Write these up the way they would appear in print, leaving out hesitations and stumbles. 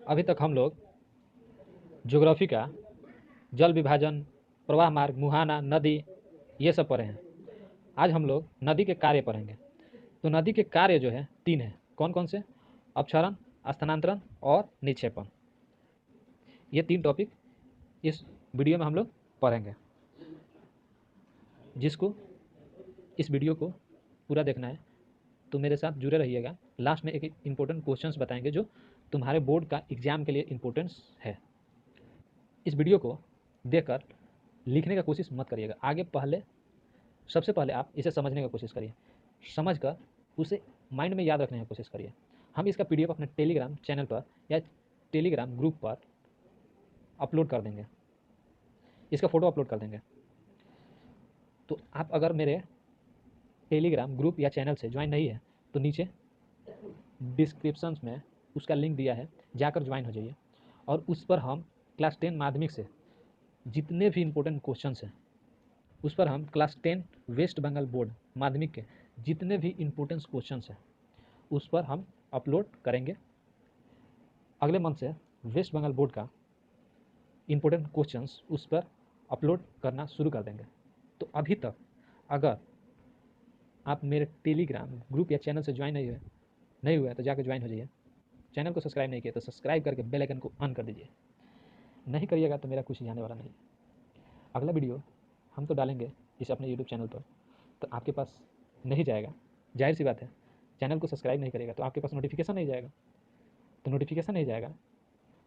अभी तक हम लोग ज्योग्राफी का जल विभाजन, प्रवाह मार्ग, मुहाना, नदी ये सब पढ़े हैं। आज हम लोग नदी के कार्य पढ़ेंगे। तो नदी के कार्य जो है 3 हैं। कौन कौन से? अपक्षरण, स्थानांतरण और निक्षेपण। ये 3 टॉपिक इस वीडियो में हम लोग पढ़ेंगे। जिसको इस वीडियो को पूरा देखना है तो मेरे साथ जुड़े रहिएगा। लास्ट में एक इम्पोर्टेंट क्वेश्चंस बताएंगे जो तुम्हारे बोर्ड का एग्जाम के लिए इम्पोर्टेंस है। इस वीडियो को देखकर लिखने का कोशिश मत करिएगा। आगे सबसे पहले आप इसे समझने की कोशिश करिए। समझकर उसे माइंड में याद रखने की कोशिश करिए। हम इसका पीडीएफ अपने टेलीग्राम चैनल पर या टेलीग्राम ग्रुप पर अपलोड कर देंगे। इसका फ़ोटो अपलोड कर देंगे। तो आप अगर मेरे टेलीग्राम ग्रुप या चैनल से ज्वाइन नहीं है तो नीचे डिस्क्रिप्शन में उसका लिंक दिया है, जाकर ज्वाइन हो जाइए। और उस पर हम क्लास 10 माध्यमिक से जितने भी इम्पोर्टेंट क्वेश्चंस हैं उस पर हम क्लास 10 वेस्ट बंगाल बोर्ड माध्यमिक के जितने भी इम्पोर्टेंट क्वेश्चंस हैं उस पर हम अपलोड करेंगे। अगले मंथ से वेस्ट बंगाल बोर्ड का इम्पोर्टेंट क्वेश्चंस उस पर अपलोड करना शुरू कर देंगे। तो अभी तक अगर आप मेरे टेलीग्राम ग्रुप या चैनल से ज्वाइन नहीं हुए तो जाकर ज्वाइन हो जाइए। चैनल को सब्सक्राइब नहीं किया तो सब्सक्राइब करके बेल आइकन को ऑन कर दीजिए। नहीं करिएगा तो मेरा कुछ जाने वाला नहीं। अगला वीडियो हम तो डालेंगे इस अपने यूट्यूब चैनल पर, तो आपके पास नहीं जाएगा। जाहिर सी बात है, चैनल को सब्सक्राइब नहीं करेगा तो आपके पास नोटिफिकेशन नहीं जाएगा। तो नोटिफिकेशन नहीं जाएगा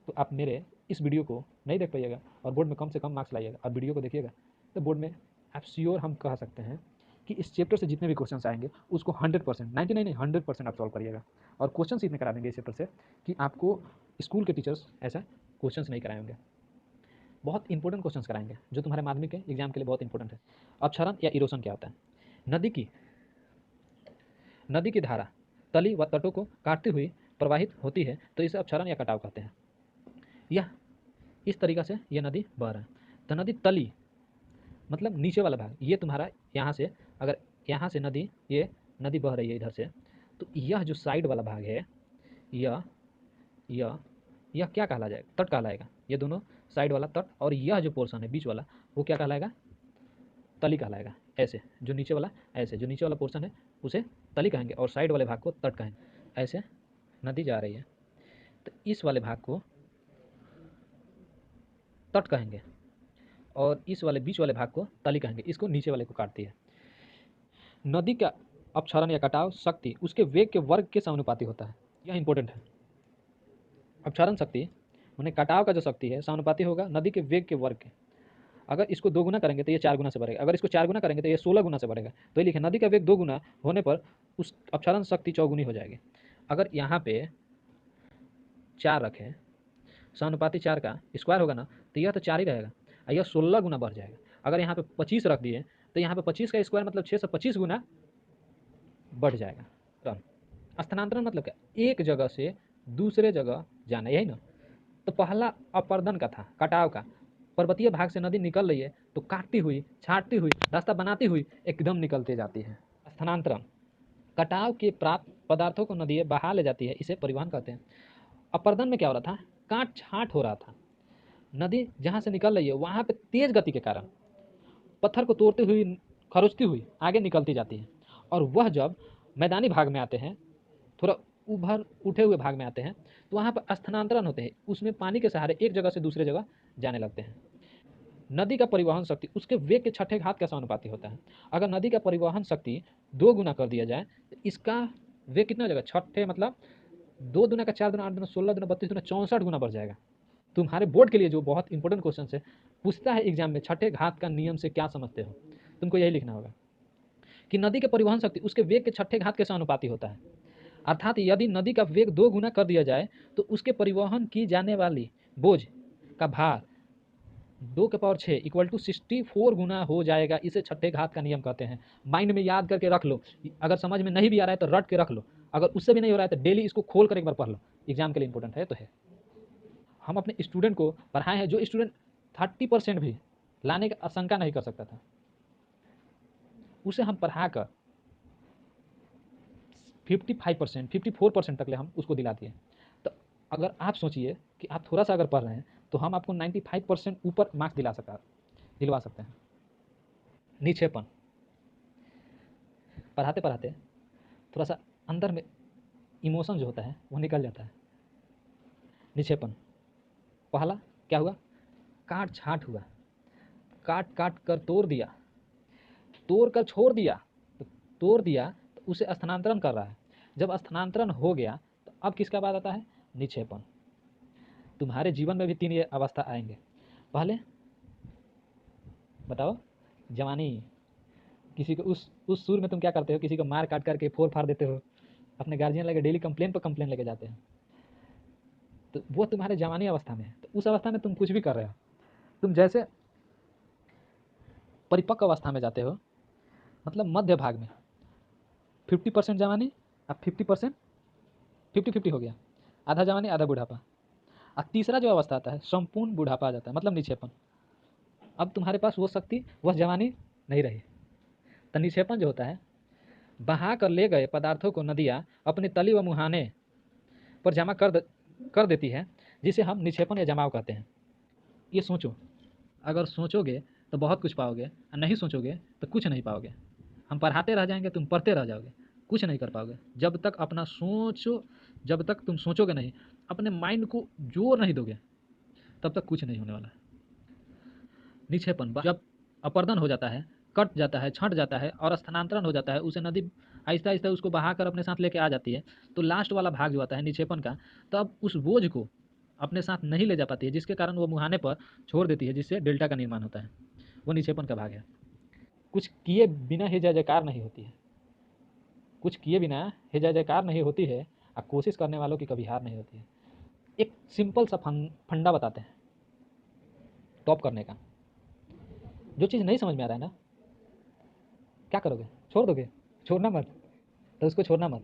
तो आप मेरे इस वीडियो को नहीं देख पाइएगा और बोर्ड में कम से कम मार्क्स लाइएगा। और वीडियो को देखिएगा तो बोर्ड में आप श्योर हम कह सकते हैं कि इस चैप्टर से जितने भी क्वेश्चन आएंगे उसको 100%, 99 नहीं 100% आप सॉल्व करिएगा। और क्वेश्चन इतने करा देंगे इस चैप्टर से कि आपको स्कूल के टीचर्स ऐसा क्वेश्चन नहीं कराएंगे। बहुत इंपॉर्टेंट क्वेश्चन कराएंगे जो तुम्हारे माध्यमिक के एग्जाम के लिए बहुत इंपॉर्टेंट है। अपक्षरण या इरोशन क्या होता है? नदी की धारा तली व तटों को काटती हुई प्रवाहित होती है तो इसे अपक्षरण या कटाव कहते हैं। यह इस तरीक़ा से यह नदी बह रहा है। तो नदी तली मतलब नीचे वाला भाग, ये तुम्हारा यहाँ से, अगर यहाँ से ये नदी बह रही है इधर से, तो यह जो साइड वाला भाग है यह क्या कहला जाएगा? तट कहलाएगा। ये दोनों साइड वाला तट, और यह जो पोर्शन है बीच वाला वो क्या कहलाएगा? तली कहलाएगा। ऐसे जो नीचे वाला पोर्शन है उसे तली कहेंगे और साइड वाले भाग को तट कहेंगे। ऐसे नदी जा रही है तो इस वाले भाग को तट कहेंगे और इस वाले बीच वाले भाग को तली कहेंगे। इसको नीचे वाले को काटती है। नदी का अपक्षरण या कटाव शक्ति उसके वेग के वर्ग के समानुपाती होता है। यह इंपॉर्टेंट है। अपक्षरण शक्ति माने कटाव का जो शक्ति है समानुपाती होगा नदी के वेग के वर्ग के। अगर इसको 2 गुना करेंगे तो ये 4 गुना से बढ़ेगा, अगर इसको 4 गुना करेंगे तो ये 16 गुना से बढ़ेगा। तो ये लिखे नदी का वेग 2 गुना होने पर उस अपक्षरण शक्ति 4 गुनी हो जाएगी। अगर यहाँ पे 4 रखें, समानुपाती 4 का स्क्वायर होगा ना तो यह तो 4 ही रहेगा, यह 16 गुना बढ़ जाएगा। अगर यहाँ पे 25 रख दिए तो यहाँ पे 25 का स्क्वायर मतलब 625 गुना बढ़ जाएगा। स्थानांतरण मतलब क्या? एक जगह से दूसरे जगह जाना, यही ना। तो पहला अपर्दन का था, कटाव का। पर्वतीय भाग से नदी निकल रही है तो काटती हुई, छाटती हुई, रास्ता बनाती हुई एकदम निकलते जाती है। स्थानांतरण कटाव के प्राप्त पदार्थों को नदी बहा ले जाती है, इसे परिवहन कहते हैं। अपर्दन में क्या हो रहा था? काट छाट हो रहा था। नदी जहाँ से निकल रही है वहाँ पे तेज गति के कारण पत्थर को तोड़ती हुई, खरोचती हुई आगे निकलती जाती है। और वह जब मैदानी भाग में आते हैं, थोड़ा उभर उठे हुए भाग में आते हैं तो वहाँ पर स्थानांतरण होते हैं। उसमें पानी के सहारे एक जगह से दूसरे जगह जाने लगते हैं। नदी का परिवहन शक्ति उसके वेग के छठे घात का समानुपाती होता है। अगर नदी का परिवहन शक्ति 2 गुना कर दिया जाए तो इसका वेग कितना हो जाएगा? छठे मतलब 2 दुना का 4 दुना 8 दुना 16 दुना 32 दुना 64 गुना बढ़ जाएगा। तुम्हारे बोर्ड के लिए जो बहुत इंपॉर्टेंट क्वेश्चन है पूछता है एग्जाम में, छठे घात का नियम से क्या समझते हो? तुमको यही लिखना होगा कि नदी के परिवहन शक्ति उसके वेग के छठे घात के समानुपाती होता है। अर्थात यदि नदी का वेग 2 गुना कर दिया जाए तो उसके परिवहन की जाने वाली बोझ का भार 2 के पावर 6 इक्वल टू 64 गुना हो जाएगा। इसे छठे घात का नियम कहते हैं। माइंड में याद करके रख लो। अगर समझ में नहीं भी आ रहा है तो रट के रख लो। अगर उससे भी नहीं हो रहा है तो डेली इसको खोल कर एक बार पढ़ लो। एग्जाम के लिए इंपॉर्टेंट है तो है। हम अपने स्टूडेंट को पढ़ाए हैं, जो स्टूडेंट 30% भी लाने की आशंका नहीं कर सकता था उसे हम पढ़ाकर 55%, 54% तक ले हम उसको दिला दिए। तो अगर आप सोचिए कि आप थोड़ा सा अगर पढ़ रहे हैं तो हम आपको 95% ऊपर मार्क्स दिलवा सकते हैं। निक्षेपण, पढ़ाते पढ़ाते थोड़ा सा अंदर में इमोशन जो होता है वो निकल जाता है। निक्षेपण, पहला क्या हुआ, काट छाट हुआ, काट काट कर तोड़ दिया, तोड़ कर छोड़ दिया, तो तोड़ दिया तो उसे स्थानांतरण कर रहा है। जब स्थानांतरण हो गया तो अब किसका बात आता है, निक्षेपण। तुम्हारे जीवन में भी 3 ये अवस्था आएंगे। पहले बताओ, जवानी, किसी को उस सुर में तुम क्या करते हो, किसी को मार काट करके फोड़ फाड़ देते हो, अपने गार्जियन लेके डेली कंप्लेन पर कंप्लेन लेके जाते हैं, तो वो तुम्हारे जवानी अवस्था में है। तो उस अवस्था में तुम कुछ भी कर रहे हो। तुम जैसे परिपक्व अवस्था में जाते हो, मतलब मध्य भाग में 50% जवानी, अब 50% 50-50 हो गया, आधा जवानी आधा बुढ़ापा। अब तीसरा जो अवस्था आता है संपूर्ण बुढ़ापा आ जाता है, मतलब निक्षेपण। अब तुम्हारे पास वो शक्ति, वह जवानी नहीं रही। तो निक्षेपण जो होता है, बहा कर ले गए पदार्थों को नदियाँ अपने तली व मुहाने पर जमा कर देती है, जिसे हम निक्षेपण या जमाव कहते हैं। ये सोचो, अगर सोचोगे तो बहुत कुछ पाओगे, और नहीं सोचोगे तो कुछ नहीं पाओगे। हम पढ़ाते रह जाएंगे, तुम पढ़ते रह जाओगे, कुछ नहीं कर पाओगे। जब तक अपना सोचो, जब तक तुम सोचोगे नहीं, अपने माइंड को जोर नहीं दोगे, तब तक कुछ नहीं होने वाला। निक्षेपण जब अपर्दन हो जाता है, कट जाता है, छंट जाता है और स्थानांतरण हो जाता है, उसे नदी आहिस्ता आहिस्ता उसको बहा कर अपने साथ लेके आ जाती है, तो लास्ट वाला भाग जो आता है निक्षेपण का, तब उस बोझ को अपने साथ नहीं ले जा पाती है, जिसके कारण वो मुहाने पर छोड़ देती है, जिससे डेल्टा का निर्माण होता है। वो निक्षेपण का भाग है। कुछ किए बिना ही जय जयकार नहीं होती है, कुछ किए बिना ही जय जयकार नहीं होती है, और कोशिश करने वालों की कभी हार नहीं होती है। एक सिंपल सा फंडा बताते हैं टॉप करने का। जो चीज़ नहीं समझ में आ रहा है ना, क्या करोगे, छोड़ दोगे, छोड़ना मत, तो उसको छोड़ना मत,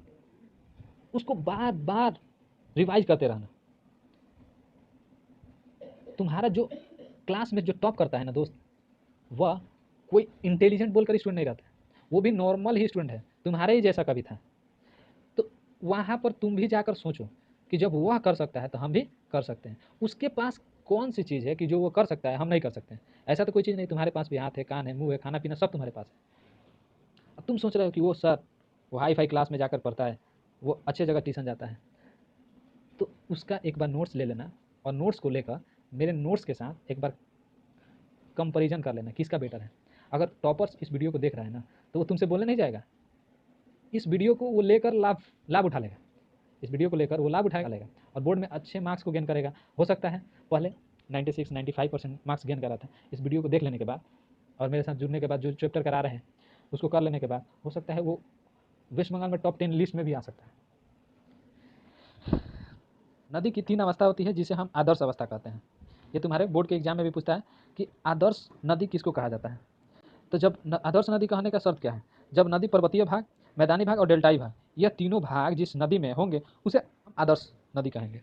उसको बार बार रिवाइज करते रहना। तुम्हारा जो क्लास में जो टॉप करता है ना दोस्त, वह कोई इंटेलिजेंट बोलकर स्टूडेंट नहीं रहता, वो भी नॉर्मल ही स्टूडेंट है, तुम्हारे ही जैसा कभी था। तो वहाँ पर तुम भी जाकर सोचो कि जब वह कर सकता है तो हम भी कर सकते हैं। उसके पास कौन सी चीज़ है कि जो वो कर सकता है हम नहीं कर सकते हैं? ऐसा तो कोई चीज़ नहीं, तुम्हारे पास भी हाथ है, कान है, मुंह है, खाना पीना सब तुम्हारे पास है। अब तुम सोच रहे हो कि वो सर, वो हाई फाई क्लास में जाकर पढ़ता है, वो अच्छे जगह ट्यूशन जाता है, तो उसका एक बार नोट्स ले लेना, और नोट्स को लेकर मेरे नोट्स के साथ एक बार कंपैरिजन कर लेना किसका बेटर है। अगर टॉपर्स इस वीडियो को देख रहा है ना, तो वो तुमसे बोलने नहीं जाएगा, इस वीडियो को वो लेकर लाभ उठा लेगा, इस वीडियो को लेकर वो लाभ उठा लेगा और बोर्ड में अच्छे मार्क्स को गेन करेगा। हो सकता है पहले 96-95% मार्क्स गेन करा था, इस वीडियो को देख लेने के बाद और मेरे साथ जुड़ने के बाद जो चैप्टर करा रहे हैं उसको कर लेने के बाद हो सकता है वो वेस्ट बंगाल में टॉप 10 लिस्ट में भी आ सकता है। नदी की 3 अवस्था होती है, जिसे हम आदर्श अवस्था कहते हैं। ये तुम्हारे बोर्ड के एग्जाम में भी पूछता है कि आदर्श नदी किसको कहा जाता है। तो जब आदर्श नदी कहने का शर्त क्या है, जब नदी पर्वतीय भाग, मैदानी भाग और डेल्टाई भाग, यह तीनों भाग जिस नदी में होंगे उसे आदर्श नदी कहेंगे।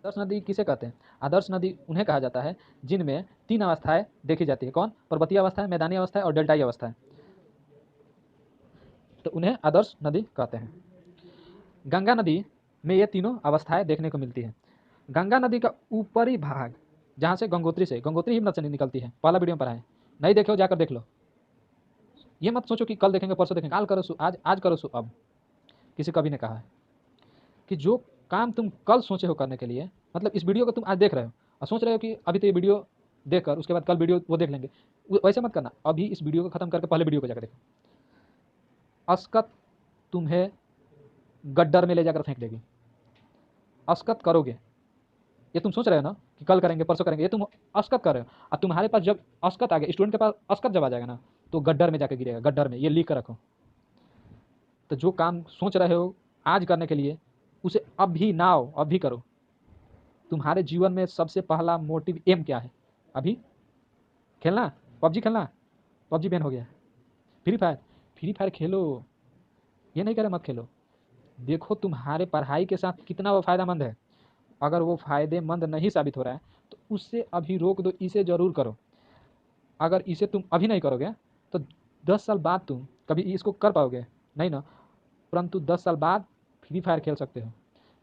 आदर्श नदी किसे कहते हैं? आदर्श नदी उन्हें कहा जाता है जिनमें 3 अवस्थाएं देखी जाती है। कौन? पर्वतीय अवस्था है, मैदानी अवस्था है और डेल्टाई अवस्था है, तो उन्हें आदर्श नदी कहते हैं। गंगा नदी में ये तीनों अवस्थाएं देखने को मिलती है। गंगा नदी का ऊपरी भाग, जहाँ से गंगोत्री हिमनद से निकलती है, पहला वीडियो में पढ़ा है, नहीं देखे हो जाकर देख लो। ये मत सोचो कि कल देखेंगे, परसों देखेंगे, काल करो सो आज, आज करो सो अब। किसी कवि ने कहा है कि जो काम तुम कल सोचे हो करने के लिए, मतलब इस वीडियो को तुम आज देख रहे हो और सोच रहे हो कि अभी तो ये वीडियो देखकर उसके बाद कल वीडियो वो देख लेंगे, वैसे मत करना। अभी इस वीडियो को खत्म करके पहले वीडियो को जाकर देखो। अस्कत तुम्हें गड्ढर में ले जाकर फेंक देगी। अस्कत करोगे, ये तुम सोच रहे हो ना कि कल करेंगे, परसों करेंगे, ये तुम अस्कत कर रहे हो। और तुम्हारे पास जब अस्कत आ गया, स्टूडेंट के पास अस्कत जब आ जाएगा ना, तो गड्ढर में जाकर गिरेगा, गड्ढर में। ये लिख कर रखो। तो जो काम सोच रहे हो आज करने के लिए, उसे अभी नाओ, अभी करो। तुम्हारे जीवन में सबसे पहला मोटिव एम क्या है? अभी खेलना, पबजी खेलना, पबजी बैन हो गया। फ्री फायर खेलो, ये नहीं कह रहे मत खेलो। देखो तुम्हारे पढ़ाई के साथ कितना वो फ़ायदेमंद है। अगर वो फ़ायदेमंद नहीं साबित हो रहा है तो उससे अभी रोक दो, इसे ज़रूर करो। अगर इसे तुम अभी नहीं करोगे तो 10 साल बाद तुम कभी इसको कर पाओगे नहीं ना। परंतु 10 साल बाद फ्री फायर खेल सकते हो।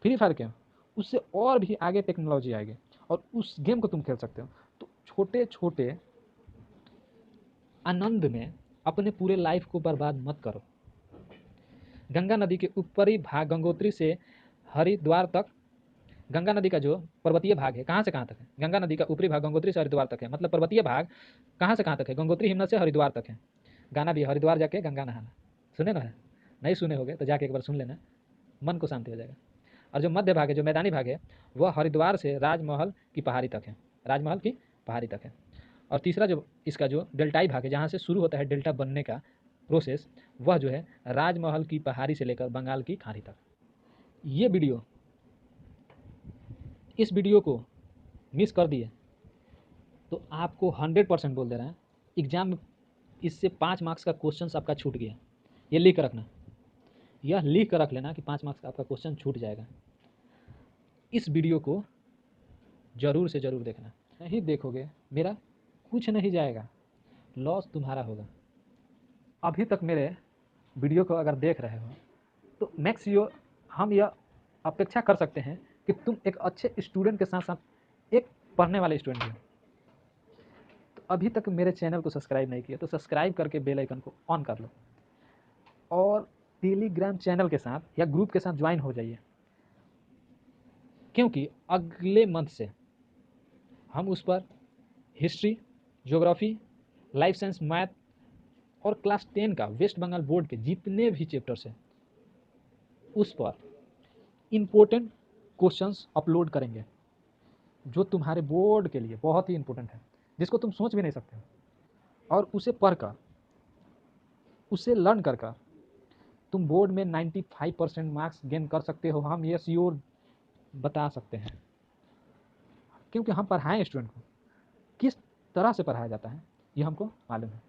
फ्री फायर क्यों? उससे और भी आगे टेक्नोलॉजी आएगी और उस गेम को तुम खेल सकते हो। तो छोटे छोटे आनंद में अपने पूरे लाइफ को बर्बाद मत करो। गंगा नदी के ऊपरी भाग गंगोत्री से हरिद्वार तक, गंगा नदी का जो पर्वतीय भाग है कहाँ से कहाँ तक है? गंगा नदी का ऊपरी भाग गंगोत्री से हरिद्वार तक है, मतलब पर्वतीय भाग कहाँ से कहाँ तक है? गंगोत्री हिमनद से हरिद्वार तक है। गाना भी है, हरिद्वार जाके गंगा नहाना, सुने ना है? नहीं सुने होगे तो जाके एक बार सुन लेना, मन को शांति हो जाएगा। और जो मध्य भाग है, जो मैदानी भाग है, वह हरिद्वार से राजमहल की पहाड़ी तक है, राजमहल की पहाड़ी तक है। और तीसरा जो इसका जो डेल्टाई भाग है, जहाँ से शुरू होता है डेल्टा बनने का प्रोसेस, वह जो है राजमहल की पहाड़ी से लेकर बंगाल की खाड़ी तक। ये वीडियो, इस वीडियो को मिस कर दिए तो आपको 100% बोल दे रहे हैं, एग्जाम में इससे 5 मार्क्स का क्वेश्चन आपका छूट गया। ये लिख कर रखना, यह लिख कर रख लेना कि 5 मार्क्स का आपका क्वेश्चन छूट जाएगा। इस वीडियो को ज़रूर से ज़रूर देखना, नहीं देखोगे मेरा कुछ नहीं जाएगा, लॉस तुम्हारा होगा। अभी तक मेरे वीडियो को अगर देख रहे हो तो मैक्स यो हम यह अपेक्षा कर सकते हैं कि तुम एक अच्छे स्टूडेंट के साथ साथ एक पढ़ने वाले स्टूडेंट हो। तो अभी तक मेरे चैनल को सब्सक्राइब नहीं किया तो सब्सक्राइब करके बेल आइकन को ऑन कर लो और टेलीग्राम चैनल के साथ या ग्रुप के साथ ज्वाइन हो जाइए, क्योंकि अगले मंथ से हम उस पर history, geography, life science, math और क्लास 10 का वेस्ट बंगाल बोर्ड के जितने भी चैप्टर्स हैं उस पर इम्पोर्टेंट क्वेश्चंस अपलोड करेंगे, जो तुम्हारे बोर्ड के लिए बहुत ही इम्पोर्टेंट है, जिसको तुम सोच भी नहीं सकते हो। और उसे पढ़कर, उसे लर्न कर कर तुम बोर्ड में 95% मार्क्स गेन कर सकते हो, हम ये श्योर बता सकते हैं। क्योंकि हम पढ़ाएं स्टूडेंट को, किस तरह से पढ़ाया जाता है ये हमको मालूम है।